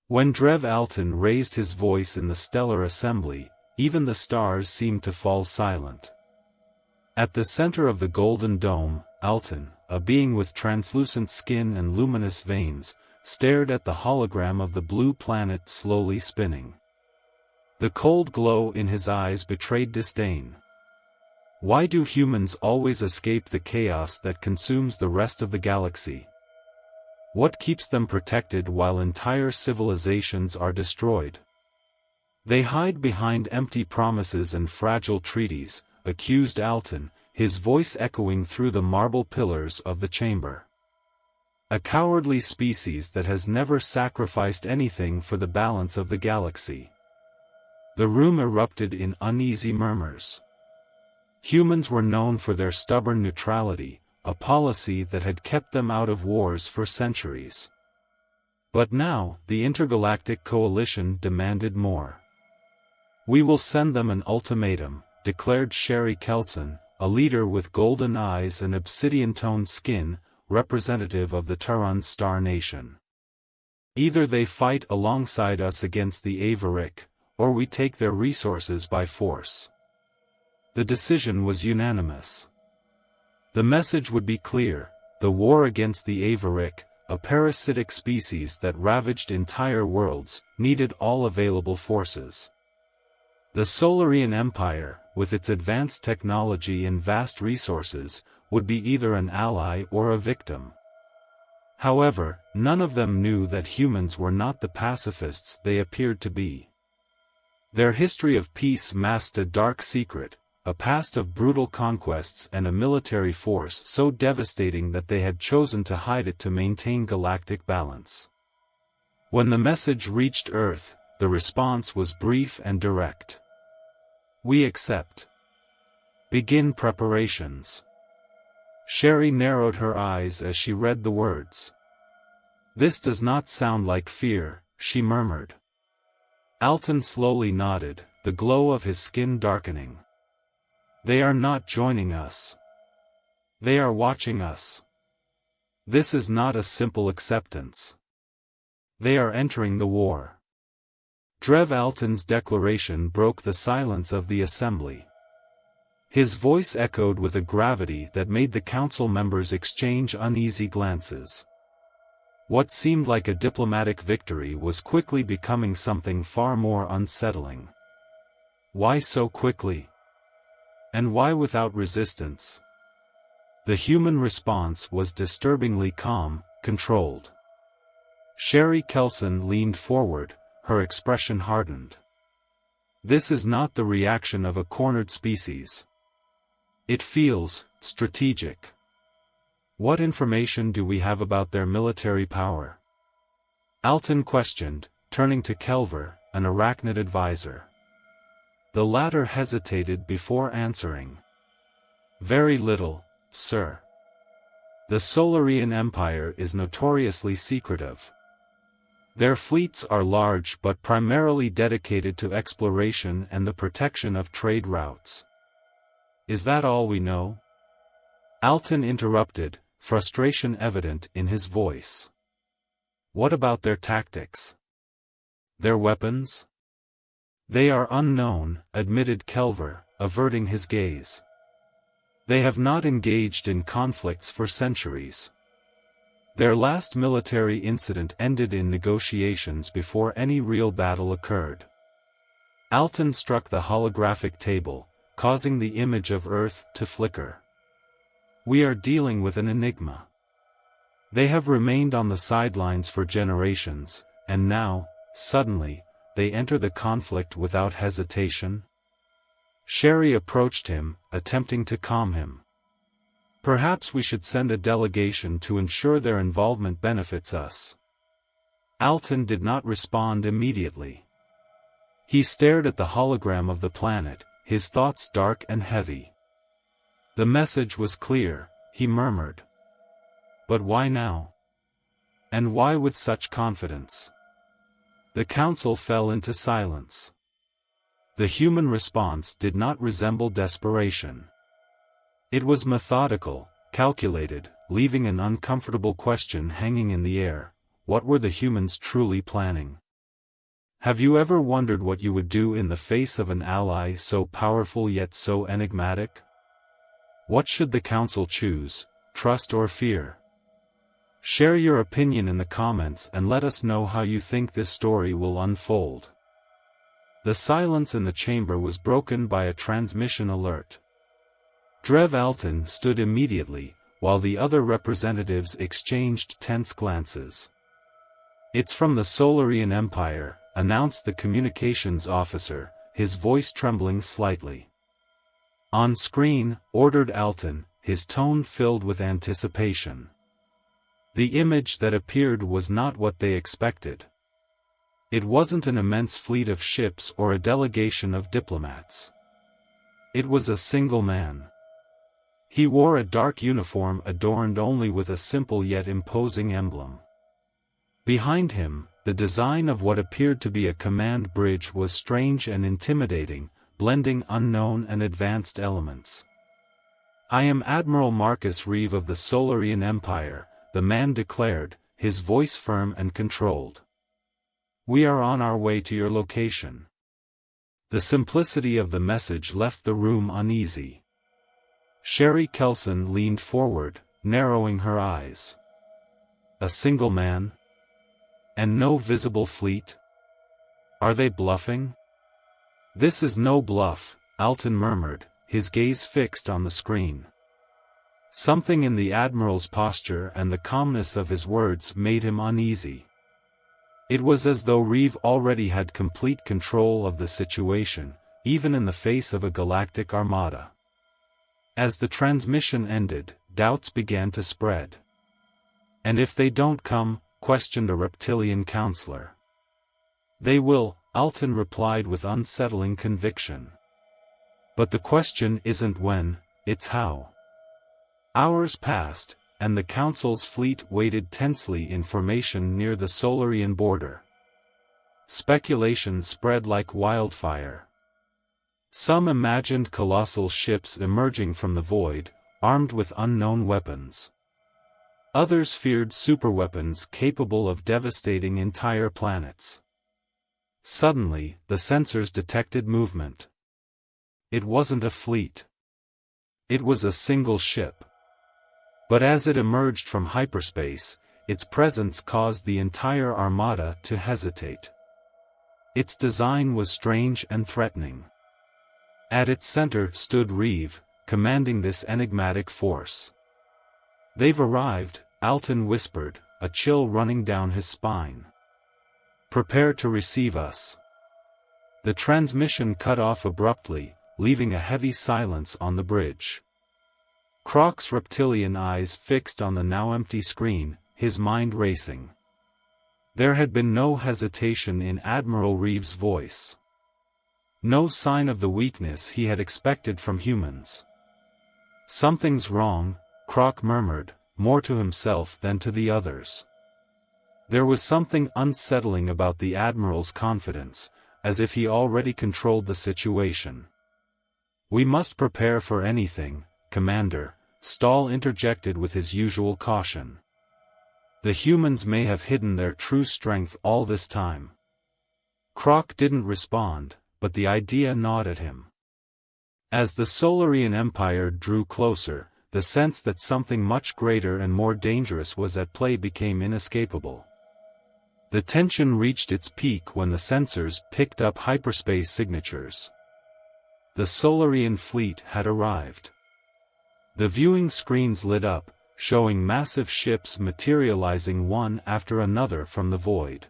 When Drev Alton raised his voice in the stellar assembly, even the stars seemed to fall silent. At the center of the golden dome, Alton, a being with translucent skin and luminous veins, stared at the hologram of the blue planet slowly spinning. The cold glow in his eyes betrayed disdain. Why do humans always escape the chaos that consumes the rest of the galaxy? What keeps them protected while entire civilizations are destroyed? They hide behind empty promises and fragile treaties, accused Alton, his voice echoing through the marble pillars of the chamber. A cowardly species that has never sacrificed anything for the balance of the galaxy. The room erupted in uneasy murmurs. Humans were known for their stubborn neutrality, a policy that had kept them out of wars for centuries. But now, the intergalactic coalition demanded more. "We will send them an ultimatum," declared Sherry Kelson, a leader with golden eyes and obsidian-toned skin, representative of the Terran Star Nation. "Either they fight alongside us against the Avaric, or we take their resources by force." The decision was unanimous. The message would be clear: the war against the Avaric, a parasitic species that ravaged entire worlds, needed all available forces. The Solarian Empire, with its advanced technology and vast resources, would be either an ally or a victim. However, none of them knew that humans were not the pacifists they appeared to be. Their history of peace masked a dark secret, a past of brutal conquests and a military force so devastating that they had chosen to hide it to maintain galactic balance. When the message reached Earth, the response was brief and direct. "We accept. Begin preparations." Sherry narrowed her eyes as she read the words. "This does not sound like fear," she murmured. Alton slowly nodded, the glow of his skin darkening. "They are not joining us. They are watching us. This is not a simple acceptance. They are entering the war." Drev Alton's declaration broke the silence of the assembly. His voice echoed with a gravity that made the council members exchange uneasy glances. What seemed like a diplomatic victory was quickly becoming something far more unsettling. Why so quickly? And why without resistance? The human response was disturbingly calm, controlled. Sherry Kelson leaned forward, her expression hardened. "This is not the reaction of a cornered species. It feels strategic. What information do we have about their military power?" Alton questioned, turning to Kelver, an arachnid advisor. The latter hesitated before answering. "Very little, sir. The Solarian Empire is notoriously secretive. Their fleets are large but primarily dedicated to exploration and the protection of trade routes." "Is that all we know?" Alton interrupted, frustration evident in his voice. "What about their tactics? Their weapons?" "They are unknown," admitted Kelver, averting his gaze. "They have not engaged in conflicts for centuries. Their last military incident ended in negotiations before any real battle occurred." Alton struck the holographic table, causing the image of Earth to flicker. "We are dealing with an enigma. They have remained on the sidelines for generations, and now, suddenly, they enter the conflict without hesitation?" Sherry approached him, attempting to calm him. "Perhaps we should send a delegation to ensure their involvement benefits us." Alton did not respond immediately. He stared at the hologram of the planet, his thoughts dark and heavy. "The message was clear," he murmured. "But why now? And why with such confidence?" The council fell into silence. The human response did not resemble desperation. It was methodical, calculated, leaving an uncomfortable question hanging in the air: what were the humans truly planning? Have you ever wondered what you would do in the face of an ally so powerful yet so enigmatic? What should the Council choose, trust or fear? Share your opinion in the comments and let us know how you think this story will unfold. The silence in the chamber was broken by a transmission alert. Drev Alton stood immediately, while the other representatives exchanged tense glances. "It's from the Solarian Empire," announced the communications officer, his voice trembling slightly. "On screen," ordered Alton, his tone filled with anticipation. The image that appeared was not what they expected. It wasn't an immense fleet of ships or a delegation of diplomats. It was a single man. He wore a dark uniform adorned only with a simple yet imposing emblem. Behind him, the design of what appeared to be a command bridge was strange and intimidating, blending unknown and advanced elements. "I am Admiral Marcus Reeve of the Solarian Empire," the man declared, his voice firm and controlled. "We are on our way to your location." The simplicity of the message left the room uneasy. Sherry Kelson leaned forward, narrowing her eyes. "A single man? And no visible fleet? Are they bluffing?" "This is no bluff," Alton murmured, his gaze fixed on the screen. Something in the Admiral's posture and the calmness of his words made him uneasy. It was as though Reeve already had complete control of the situation, even in the face of a galactic armada. As the transmission ended, doubts began to spread. "And if they don't come?" questioned a reptilian counselor. "They will," Alton replied with unsettling conviction. "But the question isn't when, it's how." Hours passed, and the Council's fleet waited tensely in formation near the Solarian border. Speculation spread like wildfire. Some imagined colossal ships emerging from the void, armed with unknown weapons. Others feared superweapons capable of devastating entire planets. Suddenly, the sensors detected movement. It wasn't a fleet. It was a single ship. But as it emerged from hyperspace, its presence caused the entire armada to hesitate. Its design was strange and threatening. At its center stood Reeve, commanding this enigmatic force. "They've arrived," Alton whispered, a chill running down his spine. "Prepare to receive us." The transmission cut off abruptly, leaving a heavy silence on the bridge. Krok's reptilian eyes fixed on the now empty screen, his mind racing. There had been no hesitation in Admiral Reeve's voice. No sign of the weakness he had expected from humans. "Something's wrong," Krok murmured, more to himself than to the others. There was something unsettling about the Admiral's confidence, as if he already controlled the situation. "We must prepare for anything, Commander," Stahl interjected with his usual caution. "The humans may have hidden their true strength all this time." Krok didn't respond, but the idea gnawed at him. As the Solarian Empire drew closer, the sense that something much greater and more dangerous was at play became inescapable. The tension reached its peak when the sensors picked up hyperspace signatures. The Solarian fleet had arrived. The viewing screens lit up, showing massive ships materializing one after another from the void.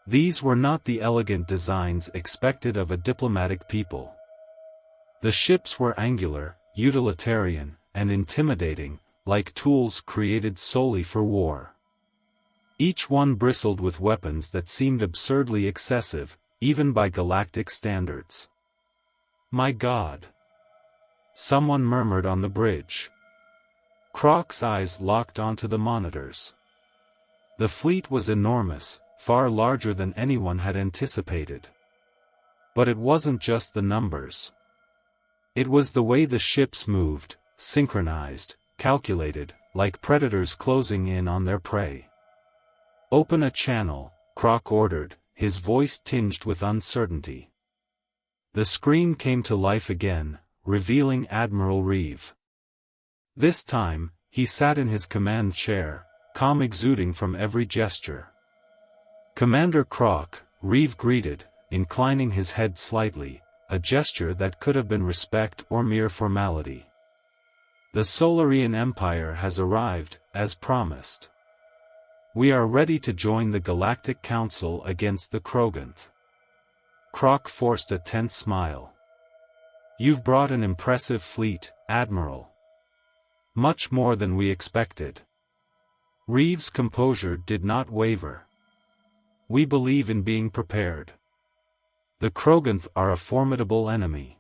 These were not the elegant designs expected of a diplomatic people. The ships were angular, utilitarian, and intimidating, like tools created solely for war. Each one bristled with weapons that seemed absurdly excessive, even by galactic standards. "My God!" someone murmured on the bridge. Krok's eyes locked onto the monitors. The fleet was enormous, far larger than anyone had anticipated. But it wasn't just the numbers. It was the way the ships moved, synchronized, calculated, like predators closing in on their prey. "Open a channel," Krok ordered, his voice tinged with uncertainty. The screen came to life again, revealing Admiral Reeve. This time, he sat in his command chair, calm exuding from every gesture. "Commander Krok," Reeve greeted, inclining his head slightly, a gesture that could have been respect or mere formality. "The Solarian Empire has arrived, as promised. We are ready to join the Galactic Council against the Kroganth." Krok forced a tense smile. "You've brought an impressive fleet, Admiral. Much more than we expected." Reeve's composure did not waver. "We believe in being prepared. The Kroganth are a formidable enemy.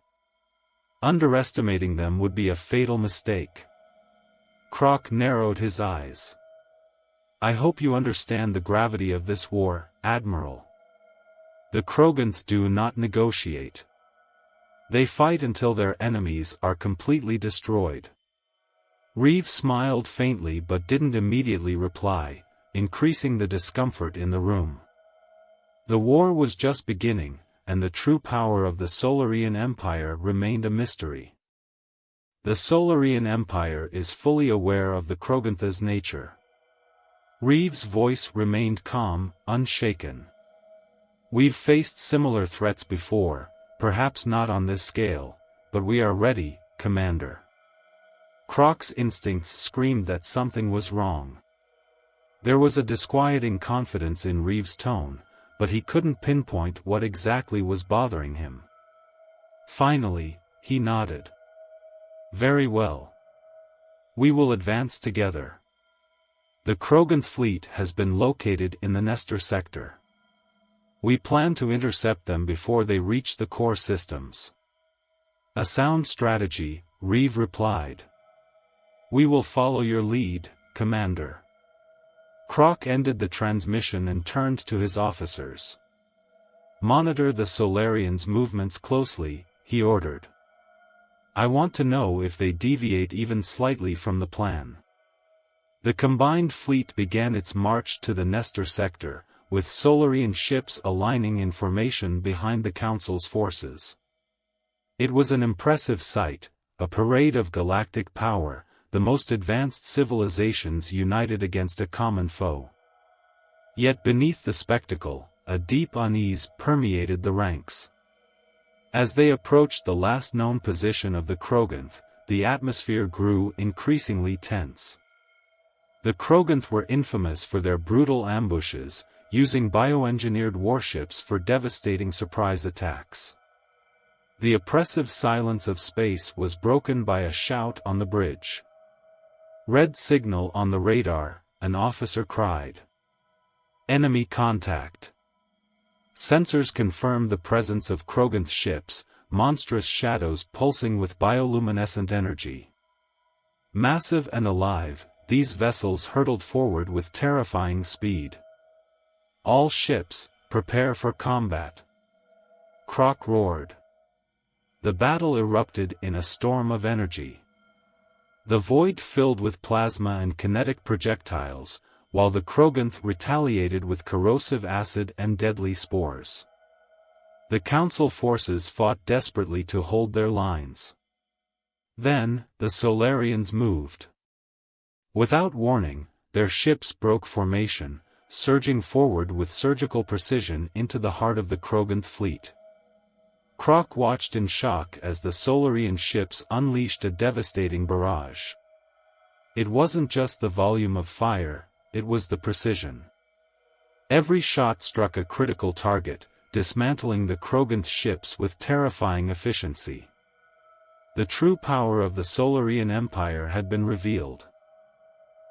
Underestimating them would be a fatal mistake." Krok narrowed his eyes. "I hope you understand the gravity of this war, Admiral. The Kroganth do not negotiate. They fight until their enemies are completely destroyed." Reeve smiled faintly but didn't immediately reply, increasing the discomfort in the room. The war was just beginning, and the true power of the Solarian Empire remained a mystery. "The Solarian Empire is fully aware of the Kroganth's nature." Reeve's voice remained calm, unshaken. "We've faced similar threats before, perhaps not on this scale, but we are ready, Commander." Krok's instincts screamed that something was wrong. There was a disquieting confidence in Reeve's tone, but he couldn't pinpoint what exactly was bothering him. Finally, he nodded. "Very well. We will advance together. The Kroganth fleet has been located in the Nestor sector. We plan to intercept them before they reach the core systems." "A sound strategy," Reeve replied. "We will follow your lead, Commander." Krok ended the transmission and turned to his officers. "Monitor the Solarians' movements closely," he ordered. "I want to know if they deviate even slightly from the plan." The combined fleet began its march to the Nestor sector, with Solarian ships aligning in formation behind the Council's forces. It was an impressive sight, a parade of galactic power, the most advanced civilizations united against a common foe. Yet beneath the spectacle, a deep unease permeated the ranks. As they approached the last known position of the Kroganth, the atmosphere grew increasingly tense. The Kroganth were infamous for their brutal ambushes, using bioengineered warships for devastating surprise attacks. The oppressive silence of space was broken by a shout on the bridge. "Red signal on the radar," an officer cried. "Enemy contact." Sensors confirmed the presence of Kroganth ships, monstrous shadows pulsing with bioluminescent energy. Massive and alive, these vessels hurtled forward with terrifying speed. "All ships, prepare for combat." Krok roared. The battle erupted in a storm of energy. The void filled with plasma and kinetic projectiles, while the Kroganth retaliated with corrosive acid and deadly spores. The Council forces fought desperately to hold their lines. Then, the Solarians moved. Without warning, their ships broke formation, surging forward with surgical precision into the heart of the Kroganth fleet. Krok watched in shock as the Solarian ships unleashed a devastating barrage. It wasn't just the volume of fire, it was the precision. Every shot struck a critical target, dismantling the Kroganth ships with terrifying efficiency. The true power of the Solarian Empire had been revealed.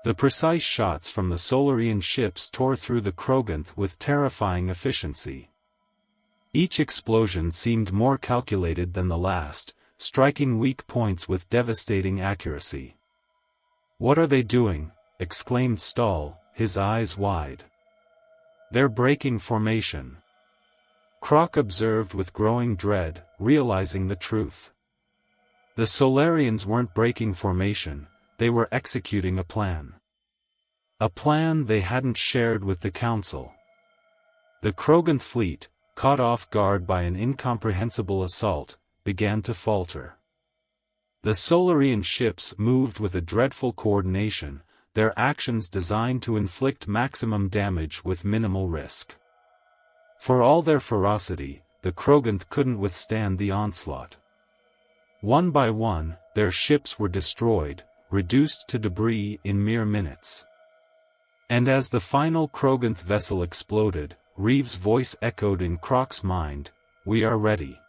The precise shots from the Solarian ships tore through the Kroganth with terrifying efficiency. Each explosion seemed more calculated than the last, striking weak points with devastating accuracy. "What are they doing?" exclaimed Stahl, his eyes wide. "They're breaking formation." Krok observed with growing dread, realizing the truth. The Solarians weren't breaking formation, they were executing a plan. A plan they hadn't shared with the Council. The Kroganth fleet, caught off guard by an incomprehensible assault, began to falter. The Solarian ships moved with a dreadful coordination, their actions designed to inflict maximum damage with minimal risk. For all their ferocity, the Kroganth couldn't withstand the onslaught. One by one, their ships were destroyed, reduced to debris in mere minutes. And as the final Kroganth vessel exploded, Reeve's voice echoed in Krok's mind, "We are ready."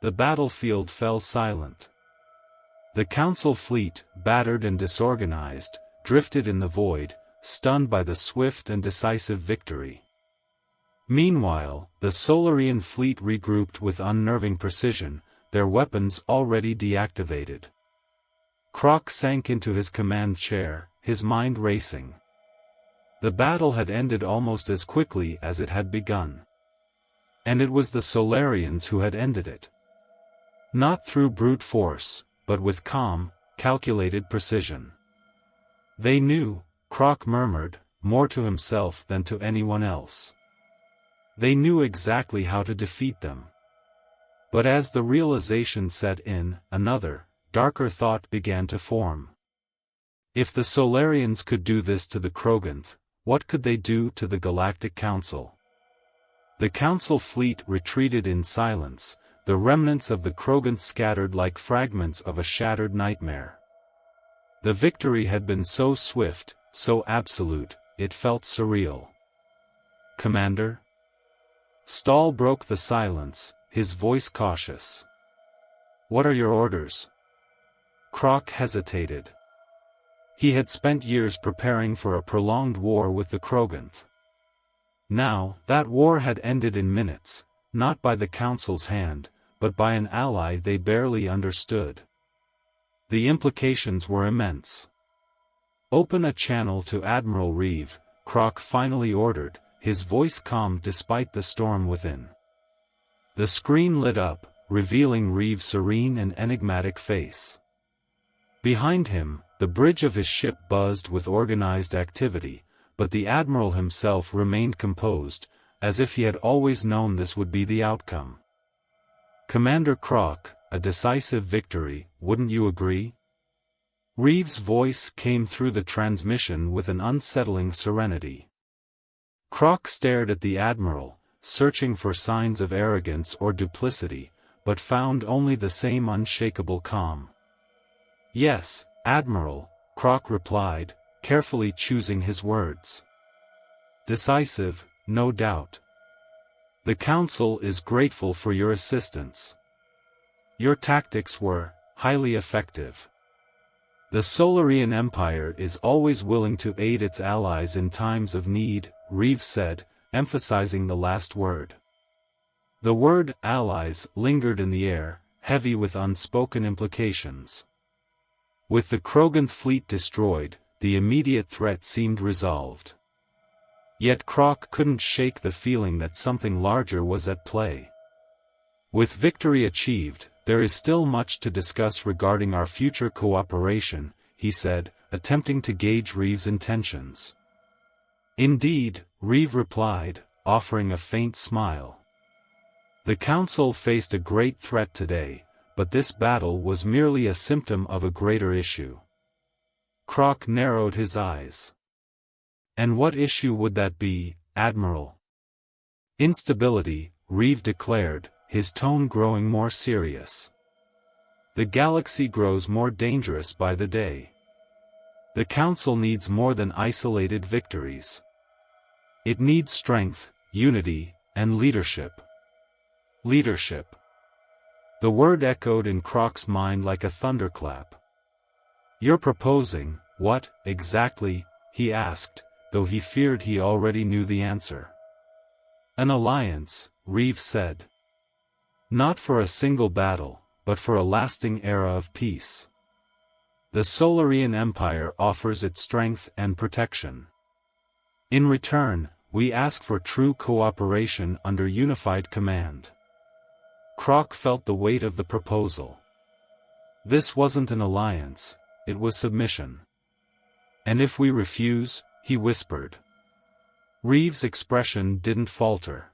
The battlefield fell silent. The Council fleet, battered and disorganized, drifted in the void, stunned by the swift and decisive victory. Meanwhile, the Solarian fleet regrouped with unnerving precision, their weapons already deactivated. Krok sank into his command chair, his mind racing. The battle had ended almost as quickly as it had begun. And it was the Solarians who had ended it. Not through brute force, but with calm, calculated precision. They knew, Krok murmured, more to himself than to anyone else. They knew exactly how to defeat them. But as the realization set in, another, darker thought began to form. If the Solarians could do this to the Kroganth, what could they do to the Galactic Council? The Council fleet retreated in silence, the remnants of the Kroganth scattered like fragments of a shattered nightmare. The victory had been so swift, so absolute, it felt surreal. "Commander?" Stahl broke the silence, his voice cautious. "What are your orders?" Krok hesitated. He had spent years preparing for a prolonged war with the Kroganth. Now, that war had ended in minutes, not by the Council's hand, but by an ally they barely understood. The implications were immense. "Open a channel to Admiral Reeve," Krok finally ordered, his voice calm despite the storm within. The screen lit up, revealing Reeve's serene and enigmatic face. Behind him, the bridge of his ship buzzed with organized activity, but the Admiral himself remained composed, as if he had always known this would be the outcome. "Commander Krok, a decisive victory, wouldn't you agree?" Reeve's voice came through the transmission with an unsettling serenity. Krok stared at the Admiral, searching for signs of arrogance or duplicity, but found only the same unshakable calm. "Yes, Admiral," Krok replied, carefully choosing his words. "Decisive, no doubt. The Council is grateful for your assistance. Your tactics were highly effective. The Solarian Empire is always willing to aid its allies in times of need," Reeve said, emphasizing the last word. The word allies lingered in the air, heavy with unspoken implications. With the Kroganth fleet destroyed, the immediate threat seemed resolved. Yet Krok couldn't shake the feeling that something larger was at play. "With victory achieved, there is still much to discuss regarding our future cooperation," he said, attempting to gauge Reeve's intentions. "Indeed," Reeve replied, offering a faint smile. "The Council faced a great threat today, but this battle was merely a symptom of a greater issue." Krok narrowed his eyes. "And what issue would that be, Admiral?" "Instability," Reeve declared, his tone growing more serious. "The galaxy grows more dangerous by the day. The Council needs more than isolated victories. It needs strength, unity, and leadership." Leadership. The word echoed in Krok's mind like a thunderclap. "You're proposing, what, exactly?" he asked, though he feared he already knew the answer. "An alliance," Reeve said. "Not for a single battle, but for a lasting era of peace. The Solarian Empire offers its strength and protection. In return, we ask for true cooperation under unified command." Krok felt the weight of the proposal. This wasn't an alliance, it was submission. "And if we refuse?" he whispered. Reeve's expression didn't falter.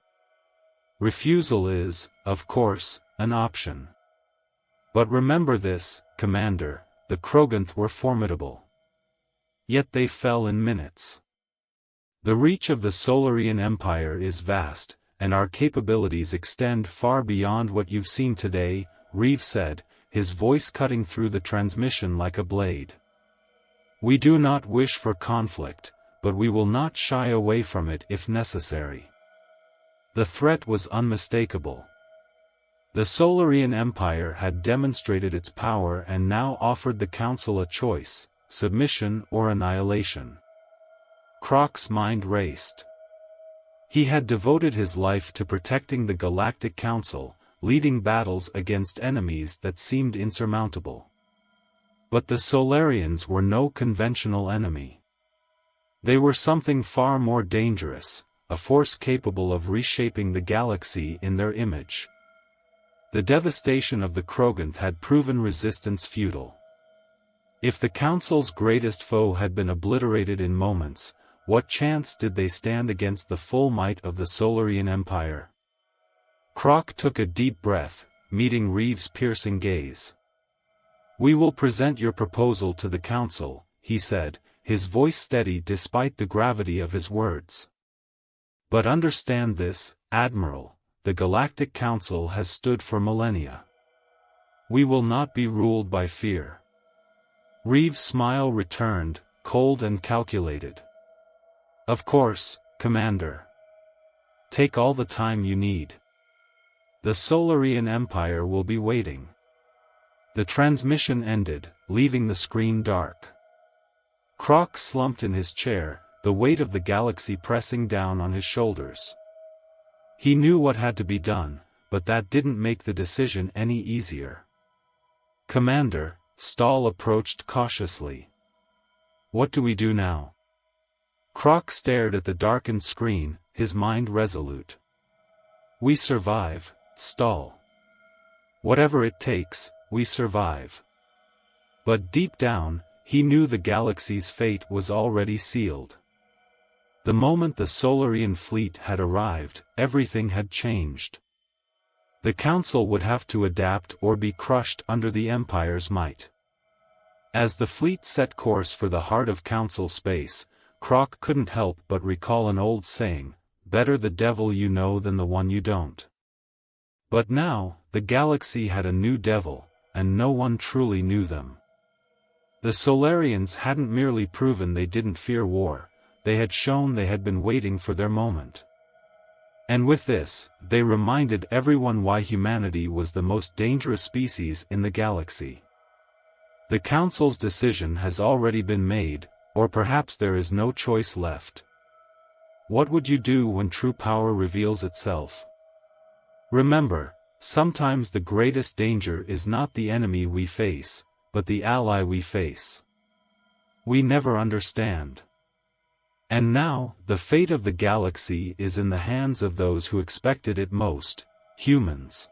Refusal is, of course, an option. But remember this, Commander, the Kroganth were formidable. Yet they fell in minutes. The reach of the Solarian Empire is vast, and our capabilities extend far beyond what you've seen today, Reeve said, his voice cutting through the transmission like a blade. We do not wish for conflict, but we will not shy away from it if necessary. The threat was unmistakable. The Solarian Empire had demonstrated its power and now offered the Council a choice, submission or annihilation. Krok's mind raced. He had devoted his life to protecting the Galactic Council, leading battles against enemies that seemed insurmountable. But the Solarians were no conventional enemy. They were something far more dangerous, a force capable of reshaping the galaxy in their image. The devastation of the Kroganth had proven resistance futile. If the Council's greatest foe had been obliterated in moments, what chance did they stand against the full might of the Solarian Empire? Krok took a deep breath, meeting Reeve's piercing gaze. "We will present your proposal to the Council," he said, his voice steady despite the gravity of his words. "But understand this, Admiral, the Galactic Council has stood for millennia. We will not be ruled by fear." Reeve's smile returned, cold and calculated. "Of course, Commander. Take all the time you need. The Solarian Empire will be waiting." The transmission ended, leaving the screen dark. Krok slumped in his chair, the weight of the galaxy pressing down on his shoulders. He knew what had to be done, but that didn't make the decision any easier. "Commander," Stahl approached cautiously. "What do we do now?" Krok stared at the darkened screen, his mind resolute. "We survive, Stahl. Whatever it takes, we survive." But deep down, he knew the galaxy's fate was already sealed. The moment the Solarian fleet had arrived, everything had changed. The Council would have to adapt or be crushed under the Empire's might. As the fleet set course for the heart of Council space, Krok couldn't help but recall an old saying, "Better the devil you know than the one you don't." But now, the galaxy had a new devil, and no one truly knew them. The Solarians hadn't merely proven they didn't fear war, they had shown they had been waiting for their moment. And with this, they reminded everyone why humanity was the most dangerous species in the galaxy. The Council's decision has already been made, or perhaps there is no choice left. What would you do when true power reveals itself? Remember, sometimes the greatest danger is not the enemy we face, but the ally we face. We never understand. And now, the fate of the galaxy is in the hands of those who expected it most, humans.